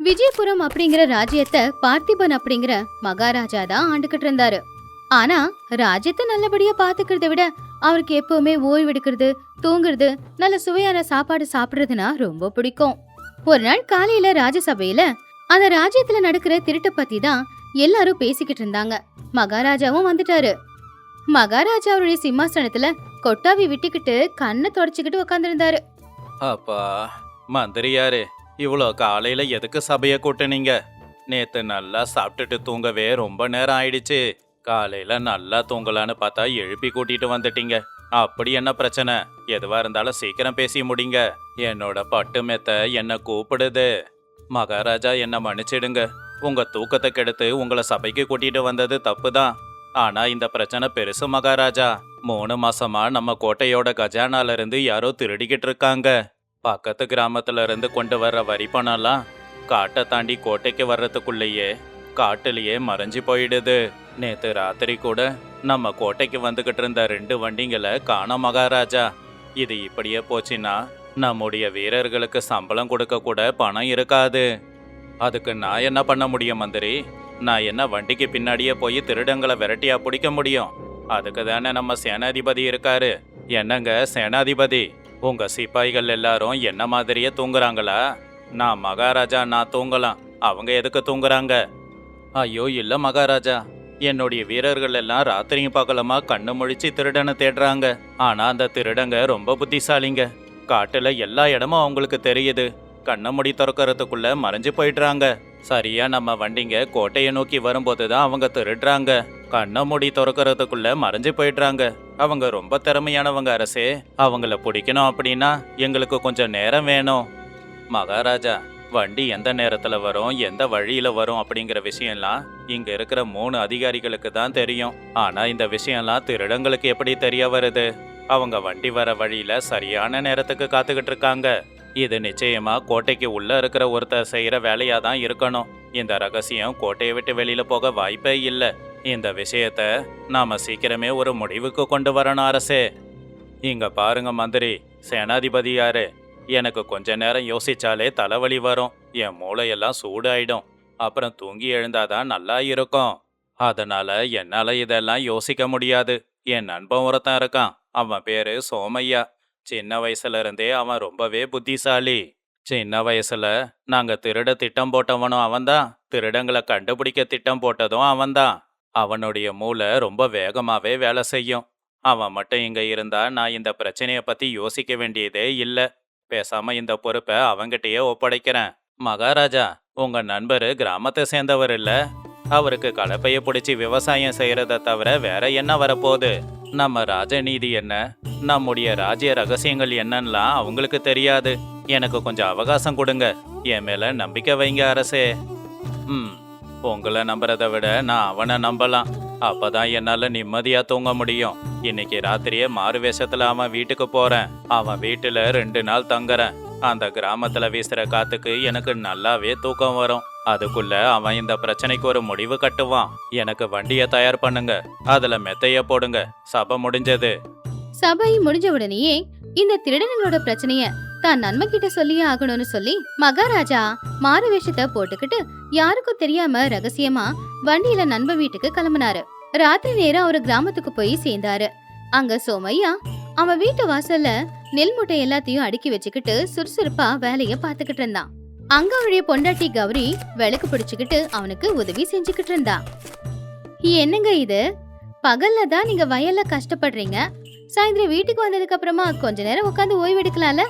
விஜயபுரம் அப்படிங்கிற ராஜ்யத்தை பார்த்திபன் அப்படிங்கிற மகாராஜா தான் ஆண்டுகிட்டு இருந்தாரு. ஆனா ராஜ்யத்தை நல்லபடியா பாத்துக்கிறத விட அவருக்கு எப்பவுமே ஓய்வு எடுக்கிறது, தூங்குறது, நல்ல சுவையான சாப்பாடு சாப்பிடுறதுனா ரொம்ப பிடிக்கும். ஒரு நாள் காலையில ராஜசபையில அந்த ராஜ்யத்துல நடக்கிற திருட்ட பத்தி தான் எல்லாரும் பேசிக்கிட்டு இருந்தாங்க. மகாராஜாவும் வந்துட்டாரு. மகாராஜா அவருடைய சிம்மாசனத்துல கொட்டாவி விட்டுக்கிட்டு கண்ணை தொடச்சுக்கிட்டு உட்காந்துருந்தாரு. அப்பா, மந்திரியாரு, இவ்வளோ காலையில எதுக்கு சபையை கூட்டுனீங்க? நேத்து நல்லா சாப்பிட்டுட்டு தூங்கவே ரொம்ப நேரம் ஆயிடுச்சு. காலையில நல்லா தூங்கலான்னு பார்த்தா எழுப்பி கூட்டிட்டு வந்துட்டீங்க. அப்படி என்ன பிரச்சனை? எதுவா இருந்தாலும் சீக்கிரம் பேசி முடிங்க. என்னோட பட்டு மெத்த என்ன கூப்பிடுது. மகாராஜா, என்ன மன்னிச்சிடுங்க. உங்க தூக்கத்தை கெடுத்து உங்களை சபைக்கு கூட்டிட்டு வந்தது தப்பு தான். ஆனா இந்த பிரச்சனை பெருசு மகாராஜா. 3 மாசமா நம்ம கோட்டையோட கஜானால இருந்து யாரோ திருடிக்கிட்டு இருக்காங்க. பக்கத்து கிராமத்துல இருந்து கொண்டு வர்ற வரி பணம்லாம் காட்டை தாண்டி கோட்டைக்கு வர்றதுக்குள்ளேயே காட்டுலயே மறைஞ்சு போயிடுது. நேத்து ராத்திரி கூட நம்ம கோட்டைக்கு வந்துகிட்டு இருந்த 2 வண்டிங்களை காணோம் மகாராஜா. இது இப்படியே போச்சுன்னா நம்முடைய வீரர்களுக்கு சம்பளம் கொடுக்க கூட பணம் இருக்காது. அதுக்கு நான் என்ன பண்ண முடியும் மந்திரி? நான் என்ன வண்டிக்கு பின்னாடியே போய் திருடங்களை விரட்டியா பிடிக்க முடியும்? அதுக்கு தானே நம்ம சேனாதிபதி இருக்காரு. என்னங்க சேனாதிபதி, உங்க சிப்பாய்கள் எல்லாரும் என்ன மாதிரியே தூங்குறாங்களா? நான் மகாராஜா, நான் தூங்கலாம், அவங்க எதுக்கு தூங்குறாங்க? ஐயோ இல்ல மகாராஜா, என்னுடைய வீரர்கள் எல்லாம் ராத்திரியும் பகலமா கண்ணு முழிச்சு திருடனை தேடுறாங்க. ஆனா அந்த திருடங்க ரொம்ப புத்திசாலிங்க. காட்டுல எல்லா இடமும் அவங்களுக்கு தெரியுது. கண்ணை முடி திறக்கறதுக்குள்ள மறைஞ்சு போயிடுறாங்க. சரியா நம்ம வண்டிங்க கோட்டையை நோக்கி வரும்போது தான் அவங்க திருடுறாங்க. கண்ணை மூடி திறக்கறதுக்குள்ள மறைஞ்சு போயிடுறாங்க. அவங்க ரொம்ப திறமையானவங்க அரசே. அவங்கள பிடிக்கணும் அப்படின்னா எங்களுக்கு கொஞ்சம் நேரம் வேணும். மகாராஜா, வண்டி எந்த நேரத்துல வரும், எந்த வழியில வரும் அப்படிங்கிற விஷயம்லாம் இங்க இருக்கிற 3 அதிகாரிகளுக்கு தான் தெரியும். ஆனா இந்த விஷயம்லாம் திருடங்களுக்கு எப்படி தெரிய வருது? அவங்க வண்டி வர வழியில சரியான நேரத்துக்கு காத்துக்கிட்டு இருக்காங்க. இது நிச்சயமா கோட்டைக்கு உள்ள இருக்கிற ஒருத்தர் செய்யற வேலையா தான் இருக்கணும். இந்த ரகசியம் கோட்டையை விட்டு வெளியில போக வாய்ப்பே இல்லை. இந்த விஷயத்த நாம சீக்கிரமே ஒரு முடிவுக்கு கொண்டு வரணும் அரசே. இங்க பாருங்க மந்திரி, சேனாதிபதி யாரு? எனக்கு கொஞ்ச நேரம் யோசிச்சாலே தலைவலி வரும். என் மூளையெல்லாம் சூடாயிடும். அப்புறம் தூங்கி எழுந்தாதான் நல்லா இருக்கும். அதனால என்னால இதெல்லாம் யோசிக்க முடியாது. என் நண்பன் ஒருத்தன் இருக்கான். அவன் பேரு சோமையா. சின்ன வயசுல இருந்தே அவன் ரொம்பவே புத்திசாலி. சின்ன வயசுல நாங்க திருட திட்டம் போட்டவனும் அவன்தான், திருடங்களை கண்டுபிடிக்க திட்டம் போட்டதும் அவன்தான். அவனுடைய மூளை ரொம்ப வேகமாவே வேலை செய்யும். அவன் மட்டும் இங்க இருந்தா நான் இந்த பிரச்சனைய பத்தி யோசிக்க வேண்டியதே இல்ல. பேசாம இந்த பொறுப்பை அவங்கிட்டயே ஒப்படைக்கிறேன். மகாராஜா, உங்க நண்பரு கிராமத்தை சேர்ந்தவர் இல்ல? அவருக்கு கலப்பைய பிடிச்சி விவசாயம் செய்யறத தவிர வேற என்ன வரப்போகுது? நம்ம ராஜநீதி என்ன, நம்முடைய ராஜ்ய ரகசியங்கள் என்னன்னா அவங்களுக்கு தெரியாது. எனக்கு கொஞ்சம் அவகாசம் கொடுங்க. என் மேல நம்பிக்கை வைங்க அரசே. உங்களை நம்புறதை விட நான் அவனை நம்பலாம். அப்பதான் என்னால நிம்மதியா தூங்க முடியும். இன்னைக்கு ராத்திரியே மாறு வேஷத்துல அவன் வீட்டுக்கு போறேன். அவன் வீட்டுல 2 நாள் தங்குறேன். அந்த கிராமத்துல வீசுற காத்துக்கு எனக்கு நல்லாவே தூக்கம் வரும். அதுக்குள்ள அவன் இந்த பிரச்சனைக்கு ஒரு முடிவு கட்டுவான். எனக்கு வண்டியை தயார் பண்ணுங்க, அதுல மெத்தைய போடுங்க. சபை முடிஞ்சது. சபை முடிஞ்ச உடனேயே இந்த திருடனங்களோட பிரச்சனைய தான் நன்மை கிட்ட சொல்லியே ஆகணும்னு சொல்லி மகாராஜா மாறு வேஷத்தை போட்டுக்கிட்டு யாருக்கும் தெரியாம ரகசியமா வண்டியில நண்பன் வீட்டுக்கு கிளம்பினாரு. ராத்திரி நேரம் ஒரு கிராமத்துக்கு போய் சேர்ந்தாரு. அங்க சோமையா அவன் வீட்டு வாசல்ல நெல் மூட்டை எல்லாத்தையும் அடுக்கி வச்சுக்கிட்டு சுறுசுறுப்பா வேலைய பாத்துக்கிட்டு இருந்தான். அங்க அவருடைய பொண்டாட்டி கௌரி விளக்கு பிடிச்சுக்கிட்டு அவனுக்கு உதவி செஞ்சுக்கிட்டு இருந்தா. என்னங்க இது, பகல்ல தான் நீங்க வயல்ல கஷ்டப்படுறீங்க, சாயந்தரம் வீட்டுக்கு வந்ததுக்கு அப்புறமா கொஞ்ச நேரம் உட்காந்து ஓய்வு எடுக்கலாம்ல.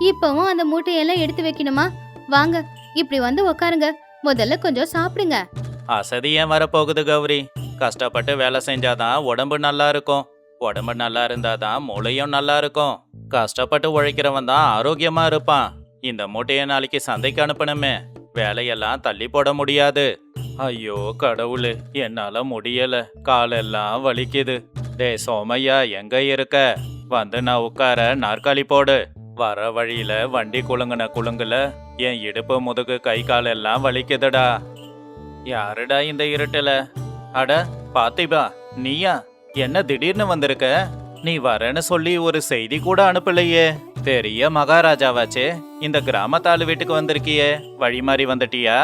இப்பவும் அந்த மூட்டையெல்லாம் எடுத்து வைக்கணுமா? வாங்க, இப்படி வந்து உட்காருங்க. முதல்ல கொஞ்சம் சாப்பிடுங்க. அசதி ஏன் வரப்போகுது கௌரி? கஷ்டப்பட்டு வேலை செஞ்சாதான் உடம்பு நல்லா இருக்கும். உடம்பு நல்லா இருந்தாதான் மூளையும் நல்லா இருக்கும். கஷ்டப்பட்டு உழைக்கிறவன் தான் ஆரோக்கியமா இருப்பான். இந்த மூட்டையை நாளைக்கு சந்தைக்கு அனுப்பணுமே. வேலையெல்லாம் தள்ளி போட முடியாது. ஐயோ கடவுளே, என்னால முடியல, காலெல்லாம் வலிக்குது. டேய் சோமையா, எங்க இருக்க? வந்து நான் உட்கார நாற்காலி போடு. வர வழியில வண்டி குலுங்குல என் இடுப்பு, முதுகு, கை காலெல்லாம் வலிக்குதுடா. யாருடா இந்த இருட்டுல? அட பாத்திபா, நீயா? என்ன திடீர்னு வந்திருக்க? நீ வரேன்னு சொல்லி ஒரு செய்தி கூட அனுப்பலையே. பெரிய மகாராஜாவாச்சே, இந்த கிராமத்தாளு வீட்டுக்கு வந்திருக்கியே, வழி மாறி வந்துட்டியா?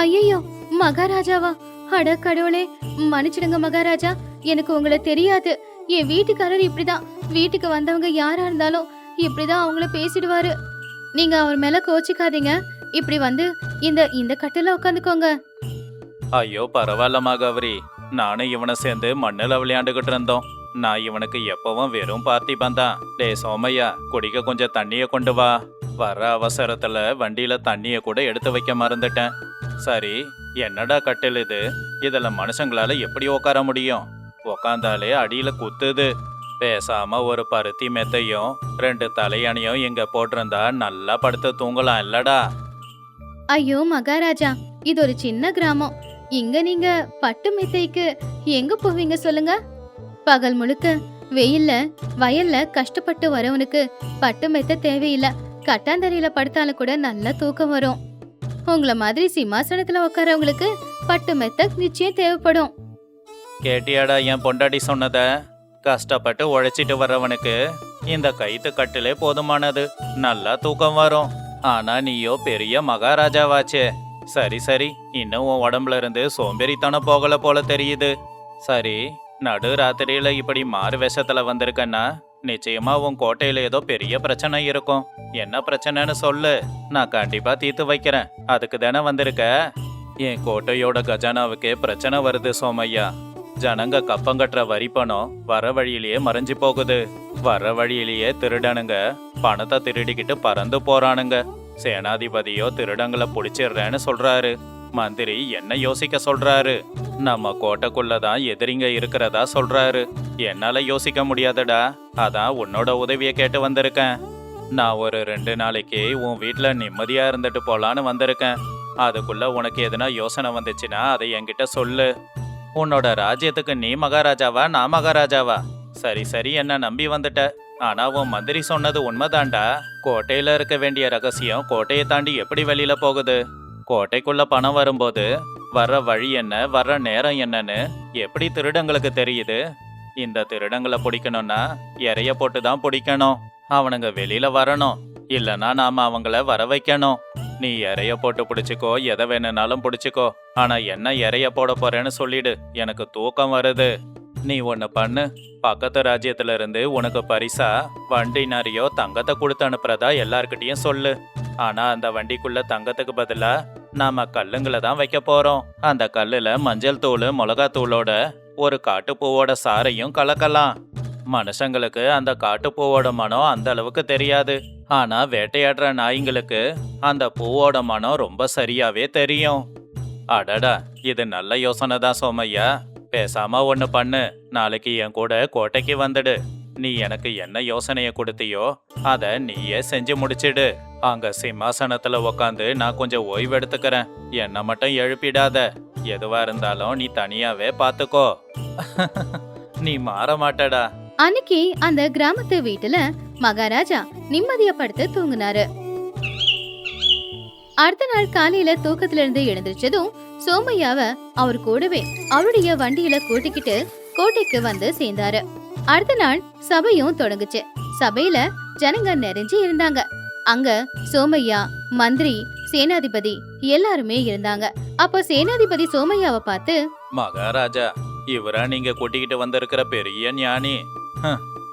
ஐயோ, மகாராஜாவா? அட கடவுளே, மன்னிச்சிடுங்க மகாராஜா, எனக்கு உங்களை தெரியாது. என் வீட்டுக்காரர் இப்படிதான், வீட்டுக்கு வந்தவங்க யாரா இருந்தாலும் இப்படிதான் அவங்கள பேசிடுவாரு. நீங்க அவர் மேல கோச்சிக்காதீங்க. இப்படி வந்து இந்த இந்த கட்டில உட்காந்துக்கோங்க. ஐயோ பரவாயில்லம்மா கௌரி, நானும் இவனை சேர்ந்து மண்ணில் விளையாண்டுகிட்டு இருந்தோம். நான் இவனுக்கு எப்பவும் வெறும் பார்த்திபன் தான். டே சோமையா, குடிக்க கொஞ்சம் தண்ணிய கொண்டு வா. வர அவசரத்துல வண்டியில தண்ணிய கூட எடுத்து வைக்க மறந்துட்டேன். சரி, என்னடா கட்டில் இது? இதுல மனுஷங்களால எப்படி உட்கார முடியும்? உக்காந்தாலே அடியில குத்துது. பேசாம ஒரு பருத்தி மெத்தையும் 2 தலையணையும் இங்க போட்டிருந்தா நல்லா படுத்து தூங்கலாம் இல்லடா? ஐயோ மகாராஜா, இது ஒரு சின்ன கிராமம். இங்க நீங்க பட்டு மெத்தைக்கு எங்க போவீங்க சொல்லுங்க? பகல் முழுக்க வெயில்ல வயல்ல கஷ்டப்பட்டு வரவனுக்கு பட்டு மெத்தை தேவையில்லை. கட்டாந்தரையில படுத்தாலும் கூட நல்ல தூக்கம் வரும். உங்கள மாதிரி சிம்மாசனத்துல உட்காரவங்களுக்கு பட்டு மெத்தை நிச்சயம் தேவைப்படும். கேட்டியாடா என் பொண்டாட்டி சொன்னத? கஷ்டப்பட்டு உழைச்சிட்டு வர்றவனுக்கு இந்த கைத்து கட்டிலே போதுமானது, நல்லா தூக்கம் வரும். ஆனா நீயோ பெரிய மகாராஜாவாச்சே. சரி சரி, இன்னும் உன் உடம்புல இருந்து சோம்பேறித்தனம் போகல போல தெரியுது. சரி, நடு ராத்திரியில இப்படி மாறு வேஷத்துல வந்திருக்கன்னா நிச்சயமா உன் கோட்டையில ஏதோ பெரிய பிரச்சனை இருக்கும். என்ன பிரச்சனைன்னு சொல்லு, நான் கண்டிப்பா தீர்த்து வைக்கிறேன். அதுக்கு தானே வந்திருக்க? என் கோட்டையோட கஜானாவுக்கே பிரச்சனை வருது சோமையா. ஜனங்க கப்பங்கட்டுற வரி பணம் வர வழியிலேயே மறைஞ்சு போகுது. வர வழியிலேயே திருடனுங்க பணத்தை திருடிக்கிட்டு பறந்து போறானுங்க. சேனாதிபதியோ திருடங்களை பிடிச்சிடுறேன்னு சொல்றாரு. மந்திரி என்ன யோசிக்க சொல்றாரு? நம்ம கோட்டைக்குள்ளதான் எதிரிங்க இருக்கிறதா சொல்றாரு. என்னால யோசிக்க முடியாதடா, அதான் உன்னோட உதவியை கேட்டு வந்திருக்கேன். நான் ஒரு 2 நாளைக்கு உன் வீட்டுல நிம்மதியா இருந்துட்டு போலான்னு வந்திருக்கேன். அதுக்குள்ள உனக்கு எதுனா யோசனை வந்துச்சுன்னா அதை என்கிட்ட சொல்லு. உன்னோட ராஜ்யத்துக்கு நீ மகாராஜாவா, நான் மகாராஜாவா? சரி சரி, என்ன நம்பி வந்துட்ட. ஆனா உன் மந்திரி சொன்னது உண்மைதான்டா. கோட்டையில இருக்க வேண்டிய ரகசியம் கோட்டையை தாண்டி எப்படி வெளியில போகுது? கோட்டைக்குள்ள பணம் வரும்போது வர்ற வழி என்ன, வர்ற நேரம் என்னன்னு எப்படி திருடங்களுக்கு தெரியுது? இந்த திருடங்களை பிடிக்கணும்னா இறைய போட்டு தான் பிடிக்கணும். அவனுங்க வெளியில வரணும், இல்லைன்னா நாம அவங்கள வர வைக்கணும். நீ இறைய போட்டு பிடிச்சிக்கோ, எதை வேணும்னாலும் பிடிச்சிக்கோ. ஆனா என்ன இறைய போட போறேன்னு சொல்லிடு, எனக்கு தூக்கம் வருது. நீ ஒன்னு பண்ணு, பக்கத்து ராஜ்யத்துல இருந்து உனக்கு பரிசா வண்டி நிறையோ தங்கத்தை கொடுத்து அனுப்புறதா எல்லார்கிட்டயும் சொல்லு. ஆனா அந்த வண்டிக்குள்ள தங்கத்துக்கு பதிலா நாம கல்லுங்களை தான் வைக்க போறோம். அந்த கல்லுல மஞ்சள் தூள் மிளகாத்தூளோட ஒரு காட்டுப்பூவோட சாரையும் கலக்கலாம். மனுஷங்களுக்கு அந்த காட்டுப்பூவோட மனம் அந்த அளவுக்கு தெரியாது. ஆனா வேட்டையாடுற நாய்ங்களுக்கு அந்த பூவோட மனம் ரொம்ப சரியாவே தெரியும். அடடா, இது நல்ல யோசனை தான் சோமையா. பேசாம ஒண்ணு பண்ணு, நாளைக்கு என் கூட கோட்டைக்கு வந்துடு. நீ எனக்கு என்ன யோசனைய கொடுத்தியோ அத நீயே செஞ்சு முடிச்சிடு. அங்க சிம்மாசனத்துல உக்காந்து நான் கொஞ்சம் ஓய்வு எடுத்துக்கிறேன். என்ன மட்டும் எழுப்பிடாத. எதுவா இருந்தாலும் நீ தனியாவே பாத்துக்கோ. நீ மாற மாட்டடா. அன்னைக்கு அந்த கிராமத்து வீட்டுல மகாராஜா நிம்மதியா படுத்து தூங்குனாரு. அடுத்த நாள் காலையில தூக்கத்துல இருந்து எழுந்திருச்சதும் சோமையாவ அவர் கூடவே அவருடைய வண்டியில கூட்டிக்கிட்டு கோட்டைக்கு வந்து சேர்ந்தாரு. அடுத்த நாள் சபையும் தொடங்குச்சு. சபையில ஜனங்க நிறைஞ்சு இருந்தாங்க. அங்க சோமையா, மந்திரி, சேனாதிபதி எல்லாருமே இருந்தாங்க. அப்போ சேனாதிபதி சோமையாவை பார்த்து, மகாராஜா, இவரா நீங்க கூட்டிக்கிட்டு வந்திருக்கிற பெரிய ஞானி?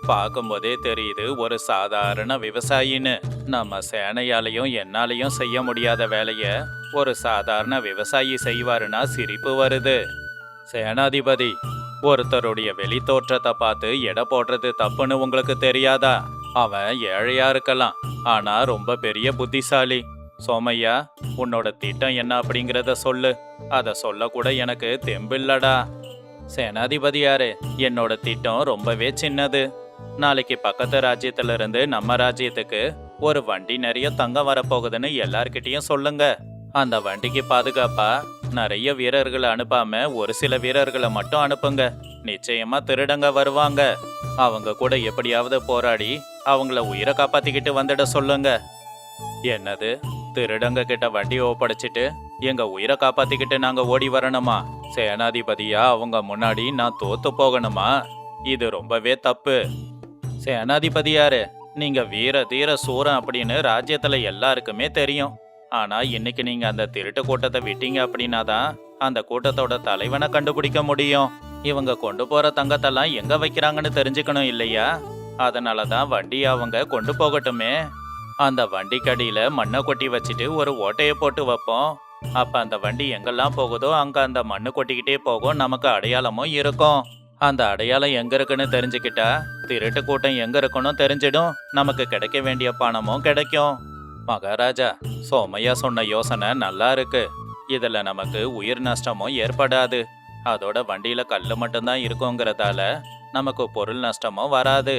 பார்க்கும்போதே தெரியுது ஒரு சாதாரண விவசாயின்னு. நம்ம சேனையாலையும் என்னாலையும் செய்ய முடியாத வேலைய ஒரு சாதாரண விவசாயி செய்வாருன்னா சிரிப்பு வருது. சேனாதிபதி, ஒருத்தருடைய வெளி தோற்றத்தை பார்த்து எடை போடுறது தப்புன்னு உங்களுக்கு தெரியாதா? அவன் ஏழையா இருக்கலாம், ஆனா ரொம்ப பெரிய புத்திசாலி. சோமையா, உன்னோட திட்டம் என்ன அப்படிங்கறத சொல்லு. அத சொல்ல கூட எனக்கு தெம்பில்லடா. சேனாதிபதியாரே, என்னோட திட்டம் ரொம்பவே சின்னது. நாளைக்கு பக்கத்து ராஜ்யத்துல இருந்து நம்ம ராஜ்யத்துக்கு ஒரு வண்டி நிறைய தங்கம் வரப்போகுதுன்னு எல்லார்கிட்டயும் சொல்லுங்க. அந்த வண்டிக்கு பாதுகாப்பா நிறைய வீரர்களை அனுப்பாம ஒரு சில வீரர்களை மட்டும் அனுப்புங்க. நிச்சயமா திருடங்க வருவாங்க. அவங்க கூட எப்படியாவது போராடி அவங்கள உயிரை காப்பாத்திக்கிட்டு வந்துட சொல்லுங்க. என்னது, திருடங்க கிட்ட வண்டி ஒப்படைச்சிட்டு எங்க உயிரை காப்பாத்திக்கிட்டு நாங்க ஓடி வரணுமா? சேனாதிபதியா அவங்க முன்னாடி நான் தோத்து போகணுமா? இது ரொம்பவே தப்பு. சேனாதிபதியாரு, நீங்க வீர தீர சூரன் அப்படின்னு ராஜ்யத்துல எல்லாருக்குமே தெரியும். ஆனா இன்னைக்கு நீங்க அந்த திருட்டு கூட்டத்தை விட்டீங்க அப்படின்னா தான் அந்த கூட்டத்தோட தலைவனை கண்டுபிடிக்க முடியும். இவங்க கொண்டு போற தங்கத்தெல்லாம் எங்க வைக்கிறாங்கன்னு தெரிஞ்சுக்கணும் இல்லையா? அதனால தான் வண்டியை அவங்க கொண்டு போகட்டுமே. அந்த வண்டிக்கடியில மண்ணை கொட்டி வச்சுட்டு ஒரு ஓட்டையை போட்டு வைப்போம். அப்ப அந்த வண்டி எங்கெல்லாம் போகுதோ அங்க அந்த மண்ணு கொட்டிக்கிட்டே போகும். நமக்கு அடையாளமும் இருக்கும். அந்த அடையாளம் எங்க இருக்குன்னு தெரிஞ்சுக்கிட்டா திருட்டு கூட்டம் எங்க இருக்கணும் தெரிஞ்சிடும். நமக்கு கிடைக்க வேண்டிய பணமும் கிடைக்கும். மகாராஜா, சோமையா சொன்ன யோசனை நல்லா இருக்கு. இதுல நமக்கு உயிர் நஷ்டமும் ஏற்படாது. அதோட வண்டியில கல்லு மட்டும்தான் இருக்குங்கிறதால நமக்கு பொருள் நஷ்டமும் வராது.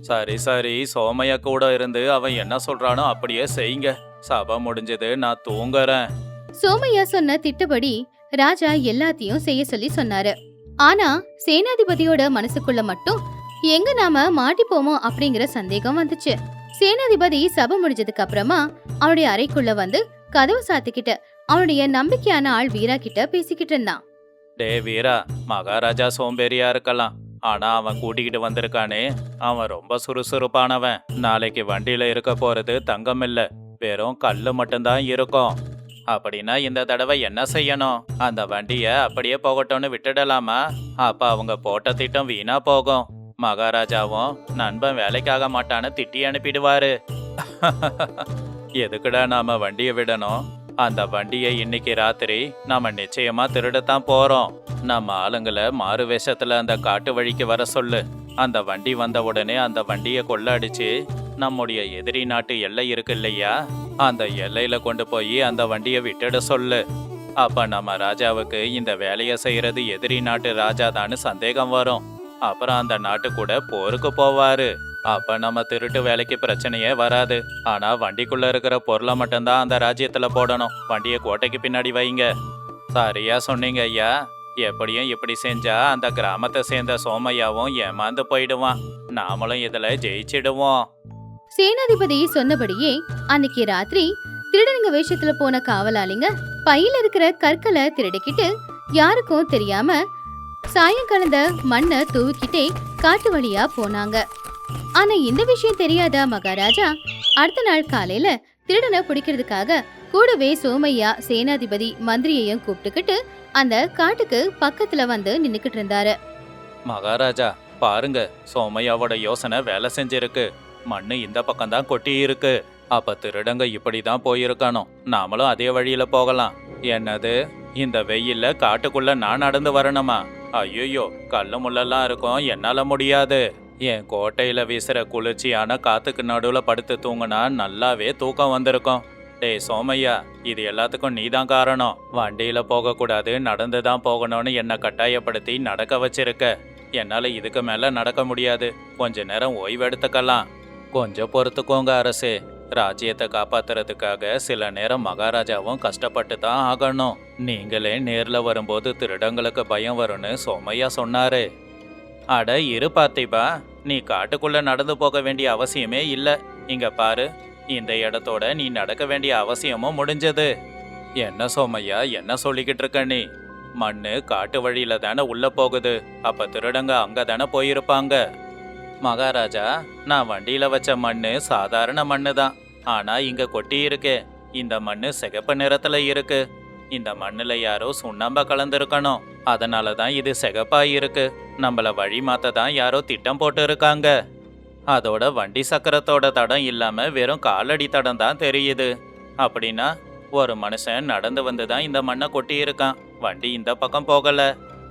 சரி சரி, சோமையா கூட இருந்து அவன் என்ன சொல்றானோ அப்படியே செய்யுங்க. சபை முடிஞ்சது, நான் தூங்குறேன். சோமையா சொன்ன திட்டப்படி ராஜா எல்லாத்தையும் செய்ய சொல்லி சொன்னாரு. ஆனா சேனாதிபதியோட மனசுக்குள்ள மட்டும் எங்க நாம மாட்டிப்போமோ அப்படிங்கிற சந்தேகம் வந்துச்சு. சேனாதிபதி சபை முடிஞ்சதுக்கு அப்புறமா அவனுடைய அறைக்குள்ள வந்து கதவு சாத்திக்கிட்டு அவனுடைய நம்பிக்கையான ஆள் வீரா கிட்ட பேசிக்கிட்டு இருந்தான். டே வீரா, மகாராஜா சோம்பேறியா இருக்கலாம். ஆனா அவன் கூட்டிக்கிட்டு வந்திருக்கானே, அவன் ரொம்ப சுறுசுறுப்பானவன். நாளைக்கு வண்டியில இருக்க போறது தங்கம் இல்ல, வெறும் கல்லு மட்டும்தான் இருக்கும். அப்படின்னா இந்த தடவை என்ன செய்யணும்? அந்த வண்டிய அப்படியே போகட்டும்னு விட்டுடலாமா? அப்ப அவங்க போட்ட திட்டம் வீணா போகும். மகாராஜாவும் நண்பன் வேலைக்காக மாட்டான்னு திட்டி அனுப்பிடுவாரு. எதுக்குடா நாம வண்டியை விடணும்? அந்த வண்டியை இன்னைக்கு ராத்திரி நாம நிச்சயமா திருடத்தான் போறோம். நம்ம ஆளுங்களை மாறு வேஷத்துல அந்த காட்டு வழிக்கு வர சொல்லு. அந்த வண்டி வந்த உடனே அந்த வண்டியை கொள்ளடிச்சு நம்முடைய எதிரி நாட்டு எல்லை இருக்கு இல்லையா, அந்த எல்லையில கொண்டு போய் அந்த வண்டியை விட்டுட சொல்லு. அப்ப நம்ம ராஜாவுக்கு இந்த வேலையை செய்யறது எதிரி நாட்டு ராஜாதான்னு சந்தேகம் வரும். அப்புறம் அந்த நாட்டு கூட போருக்கு போவாரு. அப்ப நம்ம திருட்டு வேலைக்கு பிரச்சனையே வராது. ஆனா வண்டிக்குள்ள இருக்கிற பொருளை மட்டும்தான் அந்த ராஜ்யத்துல போடணும். வண்டியை கோட்டைக்கு பின்னாடி வைங்க. சரியா சொன்னீங்க ஐயா. எப்படியும் இப்படி செஞ்சா அந்த கிராமத்தை சேர்ந்த சோமையாவும் ஏமாந்து போயிடுவான். நாமளும் இதுல ஜெயிச்சிடுவோம். சேனாதிபதி சொன்னபடியே அன்னைக்கு ராத்திரி திருடனுங்க வேஷத்துல போன காவலாளிங்க பையில இருக்கிற கற்களை திருடிக்கிட்டு யாருக்கும் தெரியாம சாயம் கலந்த மண்ணை தூவிக்கிட்டே காட்டு வழியா போனாங்க. ஆனா இந்த விஷயம் தெரியாத மகாராஜா அடுத்த நாள் காலையில திருடனை பிடிக்கிறதுக்காக கூடவே சோமையா சேனாதிபதி மந்திரியையும் கூப்பிட்டுக்கிட்டு அந்த காட்டுக்கு பக்கத்துல வந்து நின்னுக்கிட்டு இருந்தாரு. மகாராஜா பாருங்க, சோமையாவோட யோசனை வேலை செஞ்சிருக்கு. மண்ணு இந்த பக்கம் தான் கொட்டி இருக்கு. அப்ப திருடங்க இப்படிதான் போயிருக்கணும். நாமளும் அதே வழியில போகலாம். என்னது, இந்த வெயில்ல காட்டுக்குள்ள நான் நடந்து வரணுமா? ஐயோ, கல்லு முள்ளெல்லாம் இருக்கும், என்னால முடியாது. என் கோட்டையில வீசுற குளிர்ச்சியான காத்துக்கு நடுவுல படுத்து தூங்குனா நல்லாவே தூக்கம் வந்திருக்கும். டேய் சோமையா, இது எல்லாத்துக்கும் நீதான் காரணம். வண்டியில போக கூடாது, நடந்துதான் போகணும்னு என்ன கட்டாயப்படுத்தி நடக்க வச்சிருக்க. என்னால இதுக்கு மேல நடக்க முடியாது. கொஞ்ச நேரம் ஓய்வு எடுத்துக்கலாம். கொஞ்சம் பொறுத்துக்கோங்க அரசே. ராஜ்யத்தை காப்பாத்துறதுக்காக சில நேரம் மகாராஜாவும் கஷ்டப்பட்டு தான் ஆகணும். நீங்களே நேர்ல வரும்போது திருடங்களுக்கு பயம் வரும்னு சோமையா சொன்னாரு. அட இரு பார்த்திபா, நீ காட்டுக்குள்ள நடந்து போக வேண்டிய அவசியமே இல்ல. இங்க பாரு, இந்த இடத்தோட நீ நடக்க வேண்டிய அவசியமும் முடிஞ்சது. என்ன சோமையா, என்ன சொல்லிக்கிட்டு இருக்க நீ? மண்ணு காட்டு வழியில தானே உள்ள போகுது. அப்ப திருடங்க அங்க தானே போயிருப்பாங்க. மகாராஜா, நான் வண்டியில வச்ச மண்ணு சாதாரண மண்ணு தான். ஆனா இங்க கொட்டி இருக்கே, இந்த மண்ணு சிகப்பு நிறத்துல இருக்கு. இந்த மண்ணுல யாரோ சுண்ணாம்பா கலந்துருக்கணும். அதனாலதான் இது சிகப்பா இருக்கு. நம்மள வழி மாத்த தான் யாரோ திட்டம் போட்டு இருக்காங்க. அதோட வண்டி சக்கரத்தோட தடம் இல்லாம வெறும் காலடி தடம் தான் தெரியுது. அப்படின்னா ஒரு மனுஷன் நடந்து வந்துதான் இந்த மண்ணை கொட்டி இருக்கான். வண்டி இந்த பக்கம் போகல.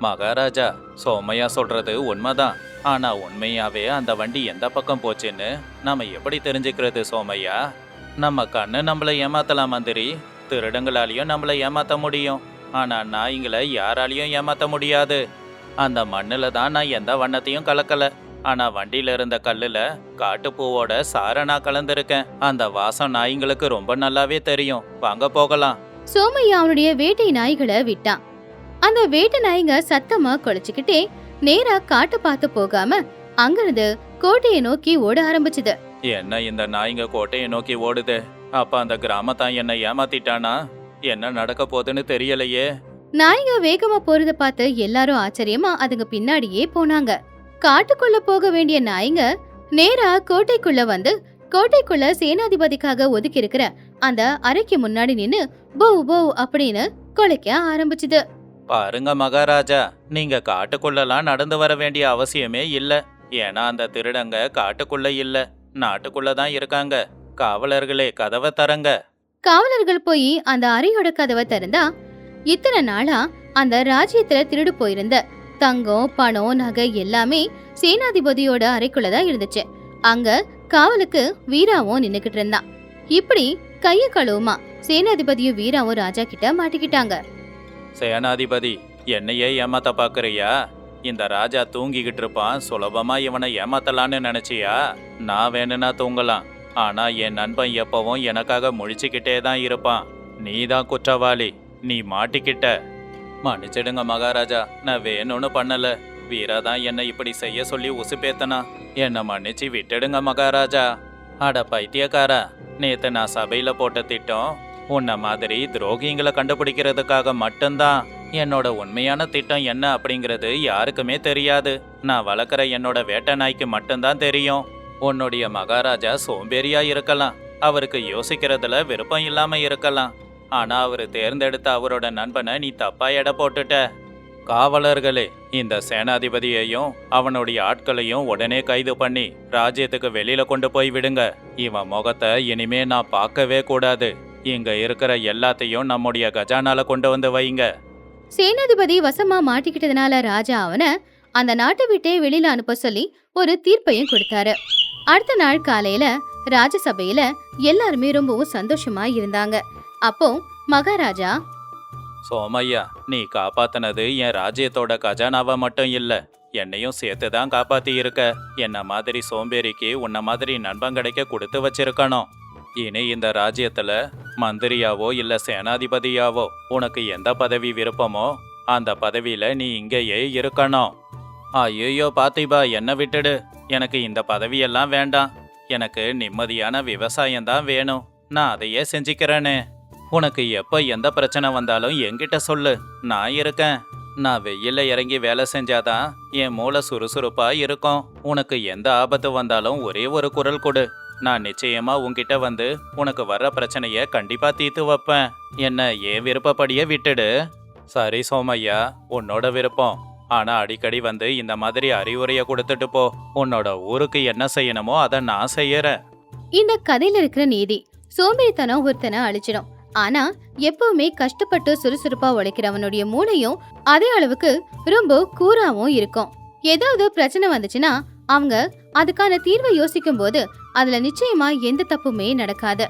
மகாராஜா, சோமையா சொல்றது உண்மைதான். ஆனா உண்மையாவே அந்த வண்டி எந்த பக்கம் போச்சுன்னு நாம எப்படி தெரிஞ்சுக்கிறது சோமையா? நம்ம கண்ணு நம்மள ஏமாத்தலாம் மந்திரி. திருடங்களாலையும் நம்மள ஏமாத்த முடியும். ஆனா நாய்ங்களை யாராலையும் ஏமாத்த முடியாது. அந்த மண்ணுல தான் நான் எந்த வண்ணத்தையும் கலக்கல. ஆனா வண்டியில இருந்த கல்லுல காட்டுப்பூவோட சாரை நான் கலந்துருக்கேன். அந்த வாசம் நாய்ங்களுக்கு ரொம்ப நல்லாவே தெரியும். வாங்க போகலாம். சோமையா அவனுடைய வேட்டை நாய்களை விட்டான். அந்த வேட்டை நாய்ங்க சத்தமா குலைச்சுக்கிட்டே நேரா காட்டு பார்த்து போகாம அங்கிருந்து கோட்டையை நோக்கி ஓட ஆரம்பிச்சுது. என்ன இந்த நாய்ங்க கோட்டையை நோக்கி ஓடுது? அப்ப அந்த கிராமத்தான் என்ன ஏமாத்திட்டானா? என்ன நடக்க போகுதுன்னு தெரியலையே. நாய்ங்க வேகமா போறத பார்த்து எல்லாரும் ஆச்சரியமா அதுங்க பின்னாடியே போனாங்க. காட்டுக்குள்ள போக வேண்டிய நாய்ங்க நேரா கோட்டைக்குள்ள வந்து கோட்டைக்குள்ள சேனாதிபதிக்காக ஒதுக்கி இருக்கிற அந்த அறைக்கு முன்னாடி நின்னு போ போ அப்படின்னு கொலைக்க ஆரம்பிச்சுது. பாருங்க மகாராஜா, நீங்க காட்டுக்குள்ளலாம் நடந்து வர வேண்டிய அவசியமே இல்ல. ஏன்னா அந்த திருடங்க காட்டுக்குள்ள இல்ல, நாட்டுக்குள்ள தான் இருக்காங்க. காவலர்களே, கதவை தரங்க. காவலர்கள் போய் அந்த அறையோட கதவை திறந்தா இத்தனை நாளா அந்த ராஜ்யத்துல திருடு போயிருந்த தங்கம், பணம், நகை எல்லாமே சேனாதிபதியோட அறைக்குள்ளதான் இருந்துச்சு. அங்க காவலுக்கு வீராவும் நின்னுகிட்டு இருந்தான். இப்படி கைய கழுவுமா சேனாதிபதியும் வீராவும் ராஜா கிட்ட மாட்டிக்கிட்டாங்க. சேனாதிபதி, என்னையே ஏமாத்த பாக்குறியா? இந்த ராஜா தூங்கிக்கிட்டு இருப்பான், சுலபமா இவனை ஏமாத்தலான்னு நினைச்சியா? நான் வேணும்னா தூங்கலாம், ஆனா என் நண்பன் எப்பவும் எனக்காக முழிச்சுக்கிட்டே தான் இருப்பான். நீ தான் குற்றவாளி, நீ மாட்டிக்கிட்ட. மன்னிச்சிடுங்க மகாராஜா, நான் வேணும்னு பண்ணல. வீரா தான் என்னை இப்படி செய்ய சொல்லி உசுப்பேத்தனா. என்னை மன்னிச்சு விட்டுடுங்க மகாராஜா. அட பைத்தியக்காரா, நேத்து நான் சபையில போட்ட திட்டம் உன்ன மாதிரி துரோகிங்களை கண்டுபிடிக்கிறதுக்காக மட்டும்தான். என்னோட உண்மையான திட்டம் என்ன அப்படிங்கிறது யாருக்குமே தெரியாது. நான் வளர்க்குற என்னோட வேட்டை நாய்க்கு மட்டும்தான் தெரியும். உன்னுடைய மகாராஜா சோம்பேறியா இருக்கலாம், அவருக்கு யோசிக்கிறதுல விருப்பம் இல்லாம இருக்கலாம். ஆனா அவரு தேர்ந்தெடுத்த அவரோட நண்பனை நீ தப்பா எடை போட்டுட்ட. காவலர்களே, இந்த சேனாதிபதியையும் அவனுடைய ஆட்களையும் உடனே கைது பண்ணி ராஜ்யத்துக்கு வெளியில கொண்டு போய் விடுங்க. இவன் முகத்தை இனிமே நான் பார்க்கவே கூடாது. இங்க இருக்கிற எல்லாத்தையும் நம்முடைய கஜானால கொண்டு வந்து வைங்க. சேனாதிபதி வசமா மாட்டிக்கிட்டதுனால ராஜா அவனை அந்த நாட்டை விட்டே வெளியில அனுப்ப சொல்லி ஒரு தீர்ப்பையும் கொடுத்தாரு. அடுத்த நாள் காலையில ராஜசபையில எல்லாருமே ரொம்பவும் சந்தோஷமா இருந்தாங்க. அப்போ மகாராஜா, சோமையா, நீ காப்பாத்தினது என் ராஜ்யத்தோட கஜானாவை மட்டும் இல்ல, என்னையும் சேர்த்து தான் காப்பாத்தி இருக்க. என்ன மாதிரி சோம்பேறிக்கு உன்ன மாதிரி நண்பன் கிடைக்க கொடுத்து வச்சிருக்கணும். இனி இந்த ராஜ்யத்துல மந்திரியாவோ இல்ல சேனாதிபதியாவோ உனக்கு எந்த பதவி விருப்பமோ அந்த பதவியில நீ இங்கேயே இருக்கணும். ஐயோ பார்த்திபா, என்ன விட்டுடு. எனக்கு இந்த பதவியெல்லாம் வேண்டாம். எனக்கு நிம்மதியான விவசாயம் தான் வேணும். நான் அதையே செஞ்சுக்கிறேனே. உனக்கு எப்ப எந்த பிரச்சனை வந்தாலும் என்கிட்ட சொல்லு, நான் இருக்கேன். நான் வெயில்ல இறங்கி வேலை செஞ்சாதான் என் மூளை சுறுசுறுப்பா இருக்கும். உனக்கு எந்த ஆபத்து வந்தாலும் ஒரே ஒரு குரல் கொடு, நான் நிச்சயமா உன்கிட்ட வந்து உனக்கு வர்ற பிரச்சனைய கண்டிப்பா தீர்த்து வைப்பேன். என்ன ஏன் விருப்பப்படியே விட்டுடு. சரி சோமையா, உன்னோட விருப்பம். ஆனா அடிக்கடி வந்து இந்த மாதிரி அறிவுரைய கொடுத்துட்டு போ. உன்னோட ஊருக்கு என்ன செய்யணுமோ அதை நான் செய்யறேன். இந்த கதையில இருக்கிற நீதி, சோம்பேறித்தனம் ஒருத்தனை அழிச்சிடும். ஆனா எப்பவுமே கஷ்டப்பட்டு சுறுசுறுப்பா உழைக்கிறவனுடைய மூளையும் அதே அளவுக்கு ரொம்ப கூராவும் இருக்கும். ஏதாவது பிரச்சனை வந்துச்சுன்னா அவங்க அதுக்கான தீர்வை யோசிக்கும் போது அதுல நிச்சயமா எந்த தப்புமே நடக்காது.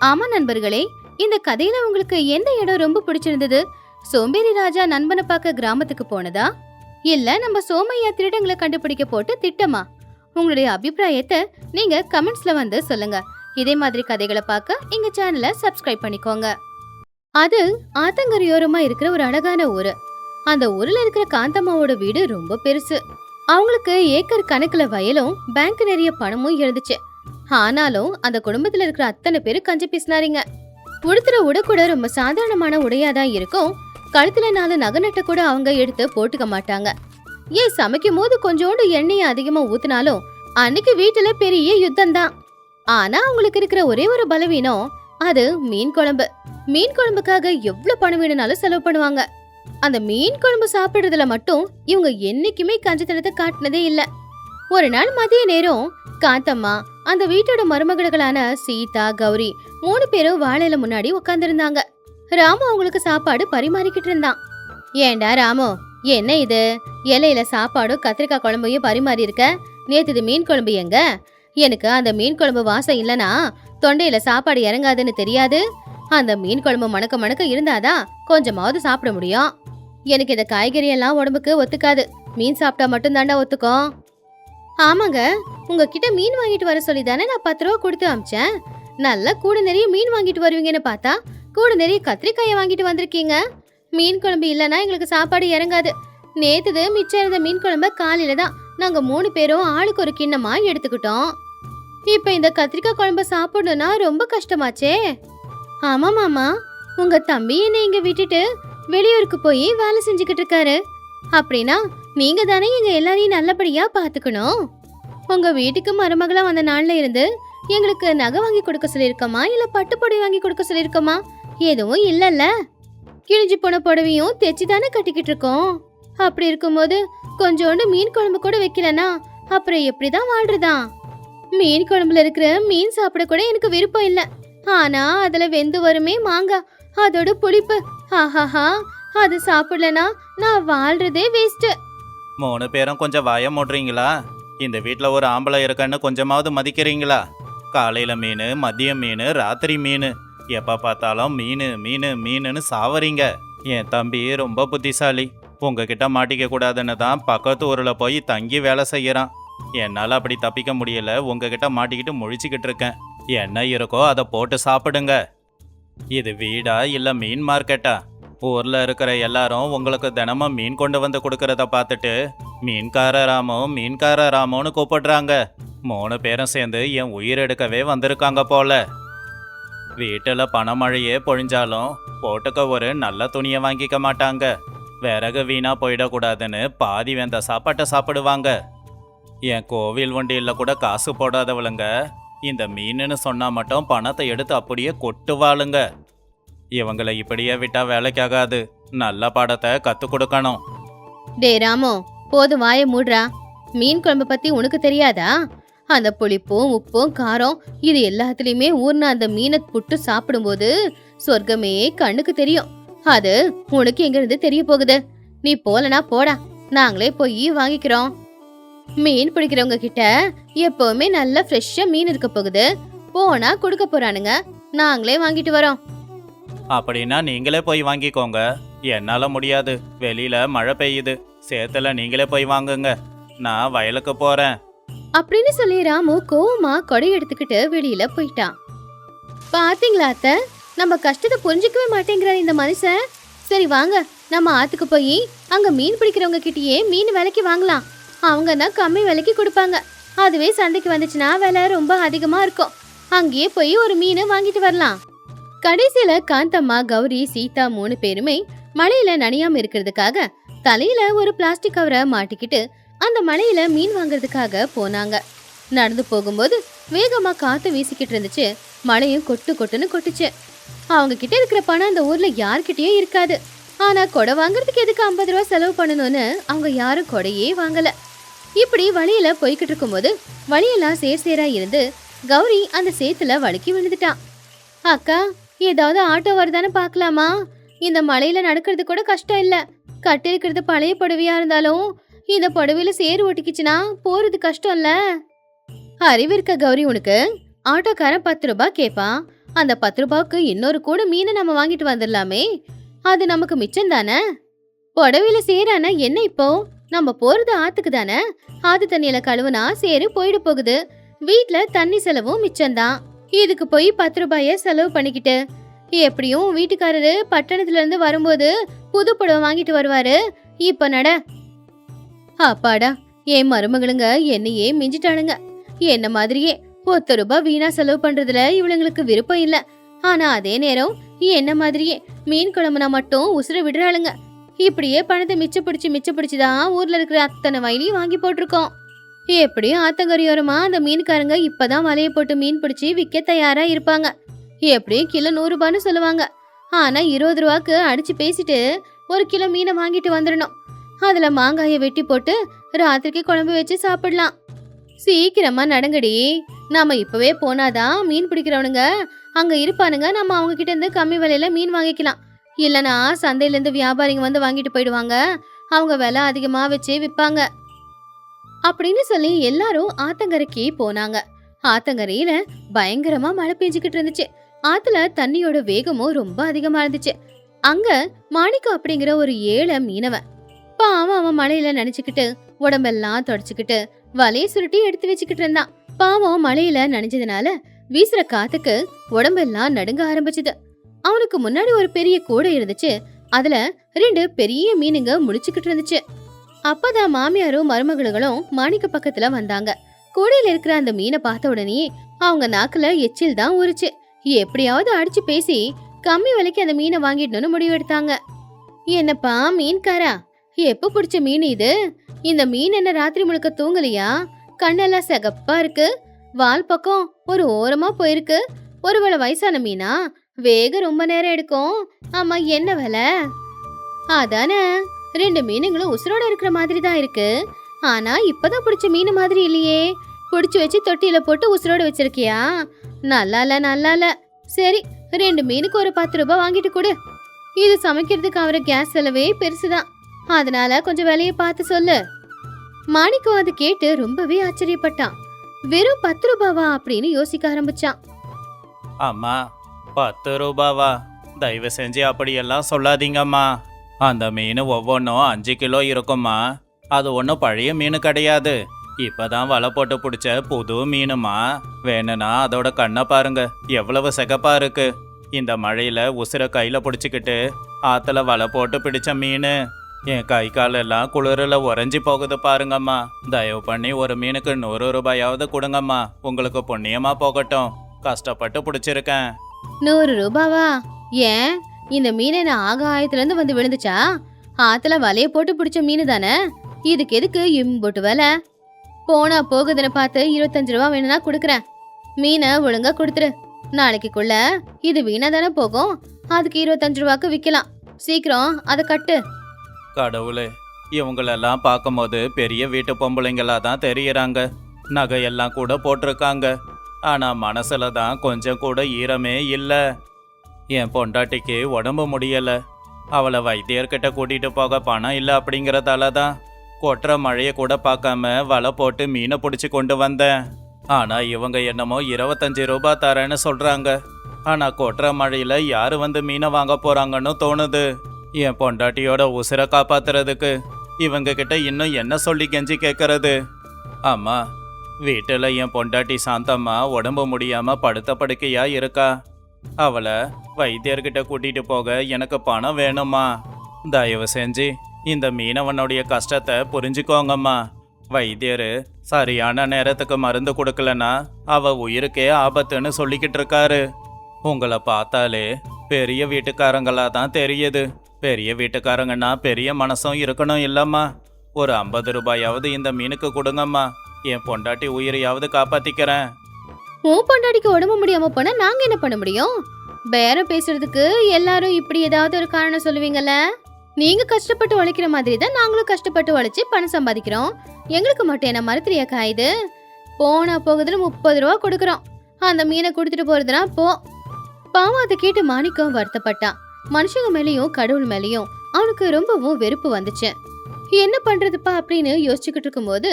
ஆமா நண்பர்களே, இந்த கதையில உங்களுக்கு எந்த இடம் ரொம்ப பிடிச்சிருந்தது? சோம்பேறி ராஜா நண்பனை பார்க்க கிராமத்துக்கு போனதா, இல்ல நம்ம சோமையா திருடங்களை கண்டுபிடிக்க போட்டு திட்டமா? உங்களுடைய அபிப்பிராயத்தை நீங்க கமெண்ட்ஸ்ல வந்து சொல்லுங்க. இதே மாதிரி கதைகளை பார்க்க எங்க சேனலை சப்ஸ்கிரைப் பண்ணிக்கோங்க. அது ஆத்தங்கரையோரமா இருக்கிற ஒரு அழகான ஊரு. அந்த ஊர்ல இருக்கிற காந்தம்மாவோட வீடு ரொம்ப பெருசு. அவங்களுக்கு ஏக்கர் கணக்குல வயலும் பேங்க் நிறைய பணமும் இருந்துச்சு. ஆனாலும் அந்த குடும்பத்துல இருக்கிற அத்தனை பேரு கஞ்சி பேசினாரிங்க. உடுத்துற உடை கூட ரொம்ப சாதாரணமான உடையாதான் இருக்கும். கழுத்துல 4 நகை நட்டை கூட அவங்க எடுத்து போட்டுக்க மாட்டாங்க. ஏன் சமைக்கும் போது கொஞ்சோண்டு எண்ணெயை அதிகமா ஊத்தினாலும் அன்னைக்கு வீட்டுல பெரிய யுத்தம் தான். ஆனா அவங்களுக்கு இருக்கிற ஒரே ஒரு பலவீனம், அது மீன் குழம்பு. மீன் குழம்புக்காக எவ்வளவு பணம் வேணும்னாலும் செலவு பண்ணுவாங்க. அந்த மீன் குழம்பு சாப்பிடுறதுல மட்டும் இவங்க என்னைக்குமே கஞ்சத்தனத்தை காட்டினதே இல்ல. ஒரு நாள் மதிய நேரம் காந்தம்மா அந்த வீட்டோட மருமகள்களான சீதா, கௌரி 3 பேரும் வாழையில முன்னாடி உட்கார்ந்துருந்தாங்க. ராமு அவங்களுக்கு சாப்பாடு பரிமாறிக்கிட்டு இருந்தான். ஏண்டா ராமு, என்ன இது? இலையில சாப்பாடும் கத்திரிக்காய் குழம்பையும் பரிமாறி இருக்க. நேத்து மீன் குழம்பு எங்க? எனக்கு அந்த மீன் குழம்பு வாசம் இல்லனா தொண்டையில சாப்பாடு இறங்காதுன்னு தெரியாது. அந்த மீன் குழம்பு மணக்க மணக்க இருந்தாதான் கொஞ்சமாவது சாப்பிட முடியும். எனக்கு இந்த காய்கறி எல்லாம் உடம்புக்கு ஒத்துக்காது. மீன் சாப்பிட்டா மட்டும் தாண்டா ஒத்துக்கும். ஆமாங்க, உங்ககிட்ட மீன் வாங்கிட்டு வர சொல்லி தானே நான் 10 ரூபா கொடுத்து அமிச்சேன். நல்லா கூட நிறைய மீன் வாங்கிட்டு வருவீங்கன்னு பார்த்தா கூட நிறைய கத்திரிக்காயை வாங்கிட்டு வந்திருக்கீங்க. மீன் குழம்பு இல்லைன்னா எங்களுக்கு சாப்பாடு இறங்காது. நேத்துது மிச்சம் இருந்த மீன் குழம்ப காலையில தான் நாங்க 3 பேரும் ஆளுக்கு ஒரு கிண்ணமா எடுத்துக்கிட்டோம். இப்ப இந்த கத்திரிக்காய் குழம்பு சாப்பிடணும்னா ரொம்ப கஷ்டமாச்சே. ஆமா மாமா, உங்க தம்பி என்னை இங்க விட்டுட்டு வெளியூருக்கு போய் வேலை செஞ்சுக்கிட்டு இருக்காரு. அப்படின்னா நீங்க தானே எங்க எல்லாரையும் நல்லபடியா பாத்துக்கணும். உங்க வீட்டுக்கு மருமகளா வந்த நாள்ல இருந்து எங்களுக்கு நகை வாங்கி கொடுக்க சொல்லிருக்கோமா இல்ல பட்டு புடவை வாங்கி கொடுக்க சொல்லிருக்கோமா? எதுவும் இல்லல்ல. கிழிஞ்சு போன புடவையும் தைச்சு தானே கட்டிக்கிட்டு இருக்கோம். அப்படி இருக்கும்போது கொஞ்சோண்டு மீன் குழம்பு கூட வைக்கலனா அப்புறம் எப்படிதான் வாழ்றதா? மீன் குழம்புல இருக்கிற மீன் சாப்பிட கூட எனக்கு விருப்பம் இல்ல. ஆனா அதுல வெந்து வருமே மாங்காய், அதோட புளிப்பு, ஆஹாஹா, அது சாப்பிடலனா நான் வாழ்றதே வேஸ்ட். 3 பேரும் கொஞ்சம் வாய மூடுறீங்களா? இந்த வீட்டில் ஒரு ஆம்பளை இருக்கன்னு கொஞ்சமாவது மதிக்கிறீங்களா? காலையில் மீன், மதியம் மீன், ராத்திரி மீன், எப்போ பார்த்தாலும் மீன் மீன் மீனுன்னு சாவறீங்க. என் தம்பி ரொம்ப புத்திசாலி. உங்ககிட்ட மாட்டிக்க கூடாதுன்னு தான் பக்கத்து ஊரில் போய் தங்கி வேலை செய்கிறான். என்னால் அப்படி தப்பிக்க முடியல. உங்ககிட்ட மாட்டிக்கிட்டு முழிச்சுக்கிட்டு இருக்கேன். என்ன இருக்கோ அதை போட்டு சாப்பிடுங்க. இது வீடா இல்லை மீன் மார்க்கெட்டா? ஊரில் இருக்கிற எல்லாரும் உங்களுக்கு தினமும் மீன் கொண்டு வந்து கொடுக்கறத பார்த்துட்டு மீன்கார ராமோன்னு கூப்பிடுறாங்க. 3 பேரும் சேர்ந்து என் உயிர் எடுக்கவே வந்திருக்காங்க போல. வீட்டில் பணமழையே பொழிஞ்சாலும் போட்டுக்க ஒரு நல்ல துணியை வாங்கிக்க மாட்டாங்க. விறகு வீணா போயிடக்கூடாதுன்னு பாதி வெந்த சாப்பாட்டை சாப்பிடுவாங்க. என் கோவில் வண்டியில் கூட காசு போடாதவளுங்க இந்த மீனுன்னு சொன்னா மட்டும் பணத்தை எடுத்து அப்படியே கொட்டுவாளுங்க. இவங்களை இப்படியே விட்டா வேலைக்காகாது. நல்ல பாடத்தை கத்து கொடுக்கணும். டே ராமு, போதும் வாய மூடுறா. மீன் குழம்பு பத்தி உனக்கு தெரியாதா? அந்த புளிப்பும் உப்பும் காரம் இது எல்லாத்துலயுமே ஊர்ன அந்த மீனை புட்டு சாப்பிடும்போது சொர்க்கமே கண்ணுக்கு தெரியும். அது உனக்கு எங்க இருந்து தெரிய போகுது? நீ போலனா போடா, நாங்களே போய் வாங்கிக்கிறோம். மீன் பிடிக்கிறவங்க கிட்ட எப்பவுமே நல்ல ஃப்ரெஷ்ஷா மீன் இருக்க போகுது. போனா கொடுக்க போறானுங்க, நாங்களே வாங்கிட்டு வரோம். அப்படின்னா நீங்களே போய் வாங்கிக்கோங்க. என்னால முடியாது. வெளியில மழை பெய்யுது. சேத்துல நீங்களே போய் வாங்குங்க. நான் வயலுக்கு போறேன் அப்படின்னு சொல்லி ராமு கோவமா கொடை எடுத்துக்கிட்டு வெளியில போயிட்டான். பாத்தீங்களா அத்தை, நம்ம கஷ்டத்தை புரிஞ்சுக்கவே மாட்டேங்கிறார் இந்த மனுஷன். சரி வாங்க, நம்ம ஆத்துக்கு போய் அங்க மீன் பிடிக்கிறவங்க கிட்டயே மீன் விலைக்கு வாங்கலாம். அவங்க தான் கம்மி விலைக்கு கொடுப்பாங்க. அதுவே சந்தைக்கு வந்துச்சுன்னா விலை ரொம்ப அதிகமா இருக்கும். அங்கேயே போய் ஒரு மீன் வாங்கிட்டு வரலாம். கடைசியில காந்தம்மா, கௌரி, சீதா 3 பேருமே மழையில நனையாம இருக்கிறதுக்காக தலையில ஒரு பிளாஸ்டிக் கவரை மாட்டிக்கிட்டு அந்த மழையில மீன் வாங்குறதுக்காக போனாங்க. நடந்து போகும்போது வேகமா காத்து வீசிக்கிட்டு இருந்துச்சு. மழையும் கொட்டு கொட்டுன்னு கொட்டுச்சு. அவங்க கிட்ட இருக்கிற பணம் அந்த ஊர்ல யார்கிட்டயும் இருக்காது. ஆனா கொடை வாங்குறதுக்கு எதுக்கு 50 ரூபா செலவு பண்ணணும்னு அவங்க யாரும் கொடையே வாங்கல. இப்படி வழியில போய்கிட்டு இருக்கும்போது வழியெல்லாம் சேரா இருந்து கௌரி அந்த சேத்துல வழுக்கி விழுந்துட்டான். அக்கா, ஏதாவது ஆட்டோ வருதான்னு பாக்கலாமா? இந்த மழையில நடக்கிறது கூட கஷ்டம் இல்ல. கட்டிருக்கிறது பழைய புடவையா இருந்தாலும் இந்த புடவையில சேறு ஒட்டிக்கிச்சுன்னா போறது கஷ்டம் இல்ல. அறிவு இருக்க கௌரி உனக்கு? ஆட்டோக்காரன் 10 ரூபாய் கேட்பான். அந்த 10 ரூபாய்க்கு இன்னொரு கூட மீனை நம்ம வாங்கிட்டு வந்துடலாமே. அது நமக்கு மிச்சம் தானே. புடவையில சேரானா என்ன இப்போ? நம்ம போறது ஆத்துக்கு தானே. ஆத்து தண்ணியில கழுவுனா சேரு போயிட போகுது. வீட்டுல தண்ணி செலவும் மிச்சம்தான். இதுக்கு போய் 10 ரூபாய செலவு பண்ணிக்கிட்டு எப்படியும் வீட்டுக்காரரு பட்டணத்துல இருந்து வரும்போது புது புடவை வாங்கிட்டு வருவாரு. இப்ப நட. அப்பாடா, என் மருமகளுங்க என்னையே மிஞ்சிட்டானுங்க. என்ன மாதிரியே 10 ரூபாய் வீணா செலவு பண்றதுல இவளுங்களுக்கு விருப்பம் இல்ல. ஆனா அதே நேரம் என்ன மாதிரியே மீன் குழம்புனா மட்டும் உசுர விடுறாளுங்க. இப்படியே பணத்தை மிச்ச பிடிச்சுதான் ஊர்ல இருக்கிற அத்தனை வயலையும் வாங்கி போட்டிருக்கோம். எப்படியும் ஆத்தங்கரையோரமா அந்த மீன்காரங்க இப்பதான் வலைய போட்டு மீன் பிடிச்சி விற்க தயாரா இருப்பாங்க. எப்படியும் கிலோ 100 ரூபான்னு சொல்லுவாங்க. ஆனா 20 ரூபாய்க்கு அடிச்சு பேசிட்டு 1 கிலோ மீனை வாங்கிட்டு வந்துடணும். அதுல மாங்காயை வெட்டி போட்டு ராத்திரிக்கு குழம்பு வச்சு சாப்பிடலாம். சீக்கிரமா நடங்கடி. நாம இப்பவே போனாதான் மீன் பிடிக்கிறவனுங்க அங்க இருப்பானுங்க. நம்ம அவங்க கிட்ட இருந்து கம்மி விலையில மீன் வாங்கிக்கலாம். இல்லனா சந்தையில இருந்து வியாபாரிங்க வந்து வாங்கிட்டு போயிடுவாங்க. அவங்க விலை அதிகமா வச்சு விற்பாங்க அப்படின்னு சொல்லி எல்லாரும் ஆத்தங்கரைக்கு போனாங்க. ஆத்தங்கரையில பயங்கரமா மழை பெஞ்சுக்கிட்டு இருந்துச்சு. ஆத்துல தண்ணியோட வேகமும் ரொம்ப அதிகமா இருந்துச்சு. அங்க மாணிக்கம் அப்படிங்கிற ஒரு ஏழை மீனவன் பாவம் அவன் மழையில நனைச்சுக்கிட்டு உடம்பெல்லாம் தொடச்சுக்கிட்டு வலைய சுருட்டி எடுத்து வச்சுக்கிட்டு இருந்தான். பாவம் மழையில நனைஞ்சதுனால வீசுற காத்துக்கு உடம்பெல்லாம் நடுங்க ஆரம்பிச்சுது. அவனுக்கு முன்னாடி ஒரு பெரிய கூடை இருந்துச்சு. அதுல 2 பெரிய மீனுங்க முழிச்சுக்கிட்டு இருந்துச்சு. அப்பதான் மாமியாரும் மருமகளும் மாணிக்க பக்கத்துல வந்தாங்க. கூடையில இருக்கிற அந்த மீனை பார்த்த உடனே அவங்க நாக்குல எச்சில் தான் ஊறுச்சு. எப்படியாவது அடிச்சு பேசி கம்மி விலைக்கு அந்த மீனை வாங்கிடணும்னு முடிவெடுத்தாங்க. என்னப்பா மீன்காரா, எப்ப பிடிச்ச மீன் இது? இந்த மீன் என்ன ராத்திரி முழுக்க தூங்கலையா? கண்ணெல்லாம் சிகப்பா இருக்கு, வால் பக்கம் ஒரு ஓரமா போயிருக்கு. ஒருவேளை வயசான மீனா? வேக ரொம்ப நேரம் எடுக்கும். ஆமா, என்ன விலை? அதானே, 2 மீனுங்களும் உசுரோட இருக்கிற மாதிரி தான் இருக்கு. ஆனா இப்பதான் பிடிச்ச மீன் மாதிரி இல்லையே. பிடிச்சு வச்சு தொட்டியில போட்டு உசுரோட வச்சிருக்கியா? நல்லா இல்ல, நல்லா இல்ல. சரி, 2 மீனுக்கு ஒரு 10 ரூபாய் வாங்கிட்டு கொடு. இது சமைக்கிறதுக்கு அவர கேஸ் செலவே பெருசுதான், அதனால கொஞ்சம் விலையை பார்த்து சொல்லு. மாணிக்கம் அது கேட்டு ரொம்பவே ஆச்சரியப்பட்டான். வெறும் 10 ரூபாவா அப்படின்னு யோசிக்க ஆரம்பிச்சான். அம்மா 10 ரூபாவா? தயவு செஞ்சு அப்படியெல்லாம் சொல்லாதீங்கம்மா. அந்த மீன் ஒவ்வொன்றும் 5 கிலோ இருக்கும்மா. அது ஒன்றும் பழைய மீன் கிடையாது. இப்பதான் வலை போட்டு பிடிச்ச புது மீனுமா. வேணும்னா அதோட கண்ணை பாருங்க, எவ்வளவு சிகப்பா இருக்கு. இந்த மழையில உசுரை கையில பிடிச்சிக்கிட்டு ஆத்துல வலை போட்டு பிடிச்ச மீன். என் கை காலெல்லாம் குளிரில் உறைஞ்சி போகுது பாருங்கம்மா. தயவு பண்ணி ஒரு மீனுக்கு 100 ரூபாயாவது கொடுங்கம்மா. உங்களுக்கு புண்ணியமா போகட்டும். கஷ்டப்பட்டு பிடிச்சிருக்கேன். 100 ரூபாவா? ஏன், இந்த மீன் என்ன ஆகாயத்துல இருந்து வந்து விழுந்துச்சா? ஆத்துல வலைய போட்டு பிடிச்ச மீன் தானே, இதுக்கு எதுக்கு இம்புட்டு விலை? போனா போகுதுன்னு பார்த்து 25 ரூபா வேணும்னா கொடுக்குறேன். மீனை ஒழுங்கா கொடுத்துரு. நாளைக்குள்ள இது வீணா தானே போகும், அதுக்கு 25 ரூபாய்க்கு விற்கலாம். சீக்கிரம் அதை கட்டு. கடவுளே, இவங்களெல்லாம் பார்க்கும்போது பெரிய வீட்டு பொம்பளைங்களா தான் தெரியறாங்க. நகையெல்லாம் கூட போட்டிருக்காங்க. ஆனா மனசுல தான் கொஞ்சம் கூட ஈரமே இல்லை. என் பொண்டாட்டிக்கு உடம்பு முடியல. அவளை வைத்தியர்கிட்ட கூட்டிட்டு போக பணம் இல்லை அப்படிங்கறதால தான் கொட்டுற மழைய கூட பார்க்காம வலை போட்டு மீனை பிடிச்சி கொண்டு வந்தேன். ஆனா இவங்க என்னமோ 25 ரூபாய் தரேன்னு சொல்றாங்க. ஆனா கொட்டுற மழையில யாரு வந்து மீனை வாங்க போறாங்கன்னு தோணுது. என் பொண்டாட்டியோட உசுரை காப்பாத்துறதுக்கு இவங்க கிட்ட இன்னும் என்ன சொல்லி கெஞ்சி கேட்கறது? அம்மா, வீட்டுல என் பொண்டாட்டி சாந்தம்மா உடம்பு முடியாம படுத்த படுக்கையா இருக்கா. அவளை வைத்தியர்கிட்ட கூட்டிட்டு போக எனக்கு பணம் வேணுமா. தயவு செஞ்சு இந்த மீனவனுடைய கஷ்டத்தை புரிஞ்சுக்கோங்கம்மா. வைத்தியரு சரியான நேரத்துக்கு மருந்து கொடுக்கலன்னா அவ உயிருக்கே ஆபத்துன்னு சொல்லிக்கிட்டு இருக்காரு. உங்களை பார்த்தாலே பெரிய வீட்டுக்காரங்களா தான் தெரியுது. பெரிய வீட்டுக்காரங்கன்னா பெரிய மனசும் இருக்கணும் இல்லம்மா. ஒரு 50 ரூபாயாவது இந்த மீனுக்கு கொடுங்கம்மா. என் பொண்டாட்டி உயிரையாவது காப்பாத்திக்கிறேன். உன் பொண்டாட்டிக்கு உடம்பு முடியாம போனா நாங்க என்ன பண்ண முடியும்? பேரம் பேசுறதுக்கு எல்லாரும் இப்படி ஏதாவது ஒரு காரணம் சொல்லுவீங்கல்ல. நீங்க கஷ்டப்பட்டு உழைக்கிற மாதிரி தான் நாங்களும் கஷ்டப்பட்டு உழைச்சு பணம் சம்பாதிக்கிறோம். எங்களுக்கு மட்டும் என்ன மறுத்திரியா காயுது? போனா போகுதுன்னு 30 ரூபா கொடுக்குறோம். அந்த மீனை கொடுத்துட்டு போறதுனா போ. பாவம் அதை கேட்டு மாணிக்கம் வருத்தப்பட்டான். மனுஷங்க மேலேயும் கடவுள் மேலேயும் அவனுக்கு ரொம்பவும் வெறுப்பு வந்துச்சு. என்ன பண்றதுப்பா அப்படின்னு யோசிச்சுக்கிட்டு இருக்கும்போது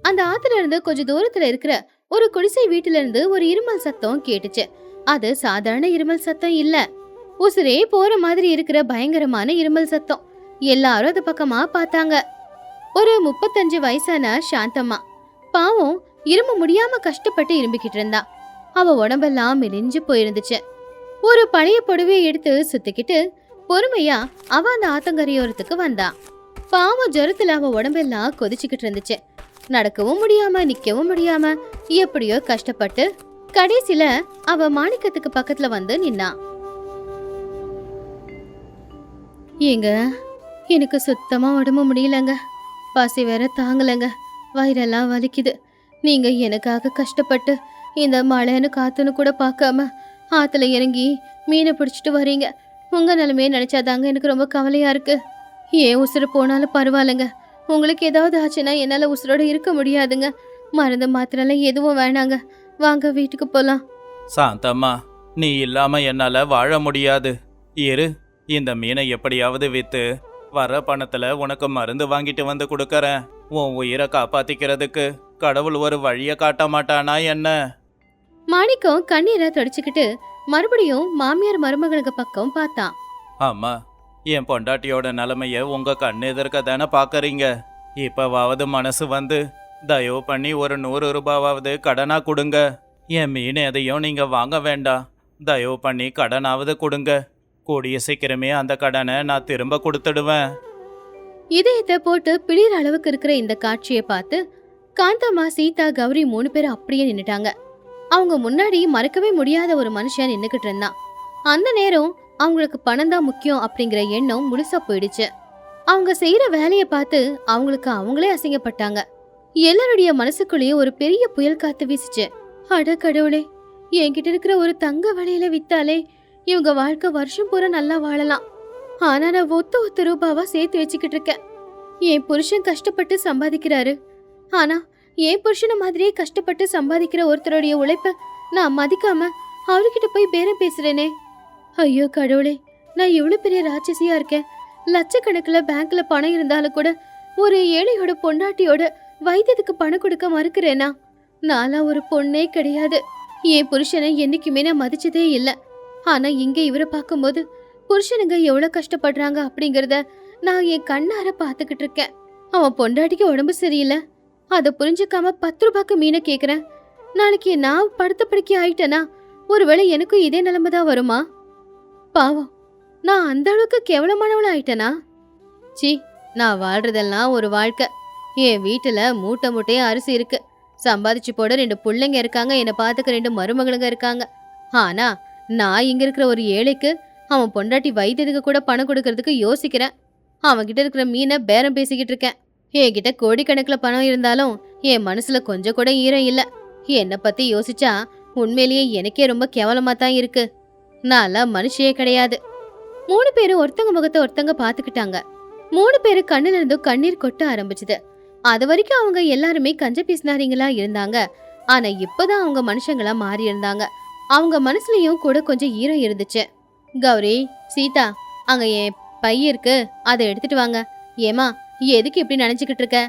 அந்த ஆத்துல இருந்து கொஞ்சம் தூரத்துல இருக்கிற ஒரு குடிசை வீட்டுல இருந்து ஒரு இருமல் சத்தம் கேட்டுச்சு. அது சாதாரண இருமல் சத்தம் இல்ல, உசுரே போற மாதிரி இருக்கிற பயங்கரமான இருமல் சத்தம். எல்லாரும் அது பக்கமா பார்த்தாங்க. ஒரு 35 வயசான சாந்தம்மா பாவம் இரும்ப முடியாம கஷ்டப்பட்டு இரும்பிக்கிட்டு இருந்தா. அவ உடம்பெல்லாம் மெலிஞ்சு போயிருந்துச்சு. ஒரு பழைய புடவையை எடுத்து சுத்திக்கிட்டு பொறுமையா அவ அந்த ஆத்தங்கரையோரத்துக்கு வந்தா. பாவம் ஜொரத்துல அவ உடம்பெல்லாம் கொதிச்சுக்கிட்டு இருந்துச்சு. நடக்கவும் முடியாம நிக்கவும் முடியாம எப்படியோ கஷ்டப்பட்டு கடைசில அவ மாணிக்கத்துக்கு பக்கத்துல வந்து நின்னா. ஏங்க, எனக்கு சுத்தமா உடம்பு முடியலங்க. பசி வேற தாங்கலங்க. வயிறெல்லாம் வலிக்குது. நீங்க எனக்காக கஷ்டப்பட்டு இந்த மழைன்னு காத்துன்னு கூட பார்க்காம ஆத்துல இறங்கி மீனை பிடிச்சிட்டு வரீங்க. உங்க நிலைமையை நினைச்சாதாங்க எனக்கு ரொம்ப கவலையா இருக்கு. ஏன் உசுறு போனாலும் பரவாயில்லைங்க. உங்களுக்கு ஏதாவது ஆச்சுன்னா என்னால உசுரோட இருக்க முடியாதுங்க. மருந்து மாத்திரலாம் எதுவும் வேணாங்க. வாங்க வீட்டுக்கு போலாம். சாந்தம்மா, நீ இல்லாம என்னால வாழ முடியாது. இரு, இந்த மீனை எப்படியாவது வித்து வர பணத்துல உனக்கு மருந்து வாங்கிட்டு வந்து கொடுக்கறேன். உன் உயிரை காப்பாத்திக்கிறதுக்கு கடவுள் ஒரு வழிய காட்ட மாட்டானா என்ன? மாணிக்கம் கண்ணீரை தொடச்சுக்கிட்டு மறுபடியும் மாமியார் மருமகளுக்கு பக்கம் பார்த்தான். அம்மா, என் பொண்டாட்டியோட நிலைமைய உங்க கண்ணு எதிர்க்க தானே பாக்கறீங்க. இப்பவாவது மனசு வந்து தயவு பண்ணி ஒரு 100 ரூபாவது கடனா கொடுங்க. என் மீன் எதையும் நீங்க வாங்க வேண்டாம். தயவு பண்ணி கடனாவது கொடுங்க. கூடிய சீக்கிரமே அந்த கடனை நான் திரும்ப கொடுத்துடுவேன். இதயத்தை போட்டு பிளிற அளவுக்கு இருக்கிற இந்த காட்சியை பார்த்து காந்தம்மா, சீதா, கௌரி 3 பேரும் அப்படியே நின்னுட்டாங்க. அவங்க முன்னாடி மறக்கவே முடியாத ஒரு மனுஷன் நின்னுக்கிட்டு இருந்தான். அந்த நேரம் அவங்களுக்கு பணம் தான் முக்கியம் அப்படிங்கிற எண்ணம் முழுசா போயிடுச்சு. அவங்க செய்யற வேலையை பார்த்து அவங்களுக்கு அவங்களே அசிங்கப்பட்டாங்க. எல்லாருடைய மனசுக்குள்ளேயும் ஒரு பெரிய புயல் காத்து வீசுச்சு. அட கடவுளே, என்கிட்ட இருக்கிற ஒரு தங்க வளையல வித்தாலே இவங்க வாழ்க்கை வருஷம் பூரா நல்லா வாழலாம். ஆனா நான் ஒத்த ரூபாவா சேர்த்து வச்சுக்கிட்டு இருக்கேன். என் புருஷன் கஷ்டப்பட்டு சம்பாதிக்கிறாரு. ஆனா என் புருஷனை மாதிரியே கஷ்டப்பட்டு சம்பாதிக்கிற ஒருத்தருடைய உழைப்ப நான் மதிக்காம அவர்கிட்ட போய் பேரம் பேசுறேனே. ஐயோ கடவுளே, நான் இவ்வளவு பெரிய ராட்சசியா இருக்கேன். லட்சக்கணக்குல பேங்க்ல பணம் இருந்தாலும் கூட ஒரு ஏழையோட பொண்டாட்டியோட வைத்தியத்துக்கு பணம் கொடுக்க மறுக்கிறேனா? நானா ஒரு பொண்ணே கிடையாது. என் புருஷனை என்னைக்குமே நான் மதிச்சதே இல்ல. ஆனா இங்க இவரை பார்க்கும்போது புருஷனுங்க எவ்வளவு கஷ்டப்படுறாங்க அப்படிங்கறத நான் என் கண்ணார பாத்துக்கிட்டு இருக்கேன். அவன் பொண்டாட்டிக்கு உடம்பு சரியில்லை, அதை புரிஞ்சுக்காம 10 ரூபாய்க்கு மீனை கேக்குறேன். நாளைக்கு நான் படுத்த படுக்கை ஆயிட்டேனா ஒருவேளை எனக்கும் இதே நிலைமை தான் வருமா? பாவம், நான் அந்த அளவுக்கு கேவலமானவள ஆயிட்டேனா? சி, நான் வாழ்றதெல்லாம் ஒரு வாழ்க்கை. என் வீட்டுல மூட்டை மூட்டையே அரிசி இருக்கு. சம்பாதிச்சு போட 2 பிள்ளைங்க இருக்காங்க, என்னை பார்த்துக்க 2 மருமகளுங்க இருக்காங்க. ஆனா நான் இங்க இருக்கிற ஒரு ஏழைக்கு அவன் பொண்டாட்டி வைத்தியத்துக்கு கூட பணம் கொடுக்கறதுக்கு யோசிக்கிறேன். அவன்கிட்ட இருக்கிற மீனை பேரம் பேசிக்கிட்டு இருக்கேன். என்கிட்ட கோடிக்கணக்கில் பணம் இருந்தாலும் என் மனசுல கொஞ்சம் கூட ஈரம் இல்ல. என்னை பத்தி யோசிச்சா உண்மையிலேயே எனக்கே ரொம்ப கேவலமா தான் இருக்கு. நான்லாம் மனுஷியே கிடையாது. 3 பேரும் ஒருத்தங்க முகத்தை ஒருத்தங்க பாத்துக்கிட்டாங்க. 3 பேரு கண்ணுல இருந்தும் கண்ணீர் கொட்ட ஆரம்பிச்சுது. அது வரைக்கும் அவங்க எல்லாருமே கஞ்ச பீசினாரிங்களா இருந்தாங்க. ஆனா இப்பதான் அவங்க மனுஷங்களா மாறி இருந்தாங்க. அவங்க மனசுலயும் கூட கொஞ்சம் ஈரம் இருந்துச்சு. கௌரி, சீதா, அங்க என் பை இருக்கு, அதை எடுத்துட்டு வாங்க. ஏமா, எதுக்கு இப்படி நினைச்சுக்கிட்டு இருக்க?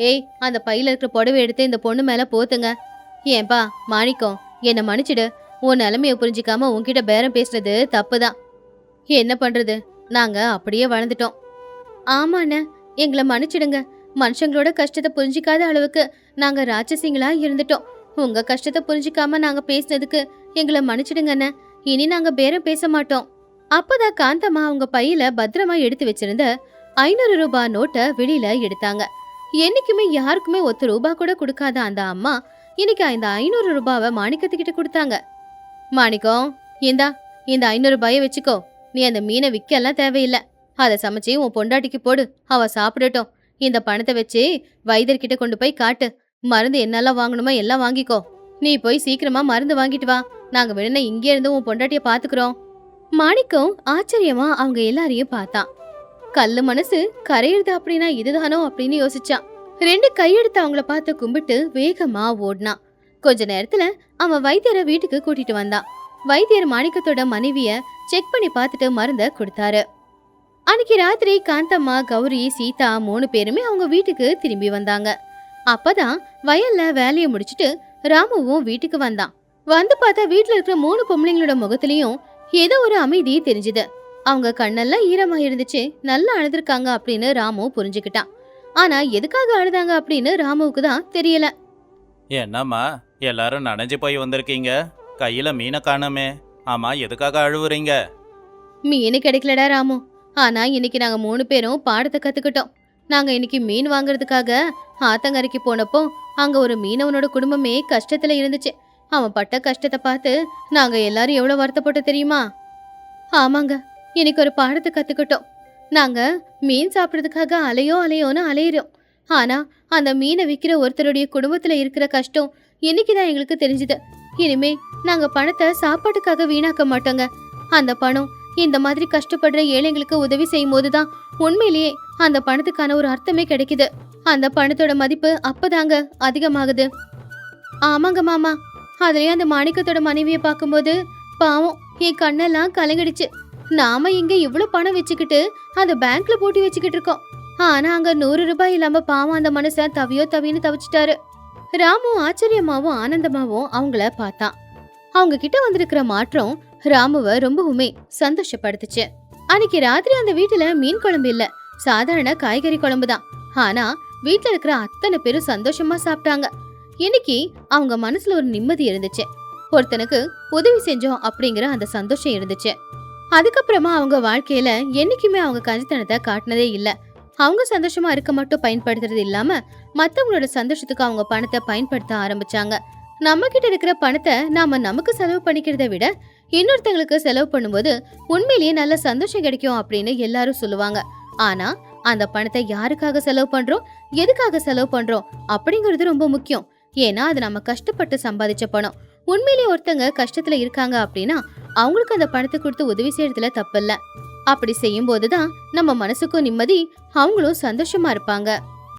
ஏய், அந்த பையில இருக்கிற புடவை எடுத்து இந்த பொண்ணு மேல போத்துங்க. ஏன்பா மாணிக்கம், என்ன மன்னிச்சிடு. உன் நிலைமைய புரிஞ்சிக்காம உன்கிட்ட பேரம் பேசுறது தப்புதான். என்ன பண்றது, நாங்க அப்படியே வளர்ந்துட்டோம். ஆமாண்ண, எங்களை மன்னிச்சிடுங்க. மனுஷங்களோட கஷ்டத்தை புரிஞ்சிக்காத அளவுக்கு நாங்க ராட்சசிங்களா இருந்துட்டோம். உங்க கஷ்டத்தை புரிஞ்சிக்காம நாங்க பேசினதுக்கு எங்களை மன்னிச்சிடுங்கண்ண. இனி நாங்க பேரம் பேச மாட்டோம். அப்பதான் காந்தம்மா அவங்க பையில பத்திரமா எடுத்து வச்சிருந்த 500 ரூபாய் நோட்டை வெளியில எடுத்தாங்க. என்னைக்குமே யாருக்குமே 1 ரூபாய் கூட கொடுக்காத அந்த அம்மா இன்னைக்கு இந்த 500 ரூபாவை மாணிக்கத்துக்கிட்ட கொடுத்தாங்க. மாணிக்கம், இந்த 500 ரூபாயை வச்சுக்கோ. நீ அந்த மீனை விற்கலாம் தேவையில்லை. அதை சமைச்சு உன் பொண்டாட்டிக்கு போடு, அவ சாப்பிடட்டும். இந்த பணத்தை வச்சு வைத்தியர்கிட்ட கொண்டு போய் காட்டு. மருந்து என்னெல்லாம் வாங்கணுமோ எல்லாம் வாங்கிக்கோ. நீ போய் சீக்கிரமா மருந்து வாங்கிட்டு வா. நாங்க வேணும்னா இங்கே இருந்து உன் பொண்டாட்டிய பாத்துக்கிறோம். மாணிக்கம் ஆச்சரியமா அவங்க எல்லாரையும் பார்த்தான். கல்லு மனசு கரையிறது அப்படின்னா இதுதானோ அப்படின்னு யோசிச்சான். 2 கையெடுத்து அவங்கள பார்த்து கும்பிட்டு வேகமா ஓடினான். கொஞ்ச நேரத்துல அவன் வைத்தியரை வீட்டுக்கு கூட்டிட்டு வந்தான். வைத்தியர் மாணிக்கத்தோட மனைவிய செக் பண்ணி பார்த்துட்டு மருந்த கொடுத்தாரு. அன்னைக்கு ராத்திரி காந்தம்மா, கௌரி, சீதா 3 பேருமே அவங்க வீட்டுக்கு திரும்பி வந்தாங்க. அப்பதான் வயல்ல வேலையை முடிச்சிட்டு ராமுவும் வீட்டுக்கு வந்தான். வந்து பார்த்தா வீட்டுல இருக்கிற 3 பொம்பளைங்களோட முகத்திலயும் ஏதோ ஒரு அமைதி தெரிஞ்சுது. அவங்க கண்ணெல்லாம் ஈரமா இருந்துச்சு. நல்லா அழுதுருக்காங்க அப்படின்னு ராமு புரிஞ்சுக்கிட்டான். ஆனா எதுக்காக அழுதாங்க அப்படின்னு ராமுவுக்கு தான் தெரியல. என்னம்மா, எல்லாரும் நனைஞ்சு போய் வந்திருக்கீங்க, கையில மீனை காணோமே. ஆமா, எதுக்காக அழுவுறீங்க? மீன் கிடைக்கலடா ராமு. ஆனா இன்னைக்கு நாங்க 3 பேரும் பாடத்தை கத்துக்கிட்டோம். நாங்க இன்னைக்கு மீன் வாங்குறதுக்காக ஆத்தங்கரைக்கு போனப்போ அங்க ஒரு மீனவனோட குடும்பமே கஷ்டத்துல இருந்துச்சு. அவன் பட்ட கஷ்டத்தை பார்த்து நாங்க எல்லாரும் எவ்வளவு வருத்தப்பட்டு தெரியுமா? ஆமாங்க, இன்னைக்கு ஒரு பாடத்தை கத்துக்கிட்டோம். நாங்க மீன் சாப்பிட்றதுக்காக அலையோன்னு அலையிறோம். ஆனா அந்த மீனை விற்கிற ஒருத்தருடைய குடும்பத்துல இருக்கிற கஷ்டம் இன்னைக்குதான் எங்களுக்கு தெரிஞ்சுது. இனிமே நாங்க பணத்தை சாப்பாட்டுக்காக வீணாக்க மாட்டோங்க. அந்த பணம் இந்த மாதிரி கஷ்டப்படுற ஏழைங்களுக்கு உதவி செய்யும் போதுதான் உண்மையிலேயே அந்த பணத்துக்கான ஒரு அர்த்தமே கிடைக்குது. அந்த பணத்தோட மதிப்பு அப்பதாங்க அதிகமாகுது. ஆமாங்க மாமா, அதுலயும் அந்த மாணிக்கத்தோட மனைவியை பார்க்கும்போது பாவம் என் கண்ணெல்லாம் கலங்கிடுச்சு. நாம இங்க இவ்வளவு பணம் வச்சுக்கிட்டு அந்த பேங்க்ல போட்டி வச்சுக்கிட்டு இருக்கோம். ஆனா அங்க 100 ரூபாய் இல்லாம பாவம் அந்த மனுஷன் தவின்னு தவிச்சிட்டாரு. ராமு ஆச்சரியமாவும் ஆனந்தமாவும் அவங்கள பார்த்தான். அவங்க கிட்ட வந்திருக்கிற மாற்றம் ராமுவ ரொம்பவுமே சந்தோஷப்படுத்துச்சு. அன்னைக்கு ராத்திரி அந்த வீட்டுல மீன் குழம்பு இல்ல, சாதாரண காய்கறி குழம்பு தான். ஆனா வீட்டுல இருக்கிற அத்தனை பேரும் சந்தோஷமா சாப்பிட்டாங்க. இன்னைக்கு அவங்க மனசுல ஒரு நிம்மதி இருந்துச்சு. ஒருத்தனுக்கு உதவி செஞ்சோம் அப்படிங்கிற அந்த சந்தோஷம் இருந்துச்சு. அதுக்கப்புறமா அவங்க வாழ்க்கையில என்னைக்குமே அவங்க கஞ்சித்தனத்தை காட்டினதே இல்ல. அவங்க சந்தோஷமா இருக்க மட்டும் பயன்படுத்துறது இல்லாம மத்தவங்களோட சந்தோஷத்துக்கு அவங்க பணத்தை பயன்படுத்த ஆரம்பிச்சாங்க. நம்ம கிட்ட இருக்கிற பணத்தை நாம நமக்கு செலவு பண்ணிக்கிறத விட இன்னொருத்தங்களுக்கு செலவு பண்ணும்போது உண்மையிலேயே நல்ல சந்தோஷம் கிடைக்கும் அப்படின்னு எல்லாரும் சொல்லுவாங்க. ஆனா அந்த பணத்தை யாருக்காக செலவு பண்றோம், எதுக்காக செலவு பண்றோம் அப்படிங்கிறது ரொம்ப முக்கியம். ஏன்னா அது நம்ம கஷ்டப்பட்டு சம்பாதிச்ச பணம். உண்மையிலேயே ஒருத்தங்க கஷ்டத்துல இருக்காங்க அப்படின்னா அவங்களுக்கு அந்த பணத்தை கொடுத்து உதவி செய்யறதுல தப்பில்ல. அப்படி செய்யும் போதுதான் நம்ம மனசுக்கும் நிம்மதி, அவங்களும் சந்தோஷமா இருப்பாங்க.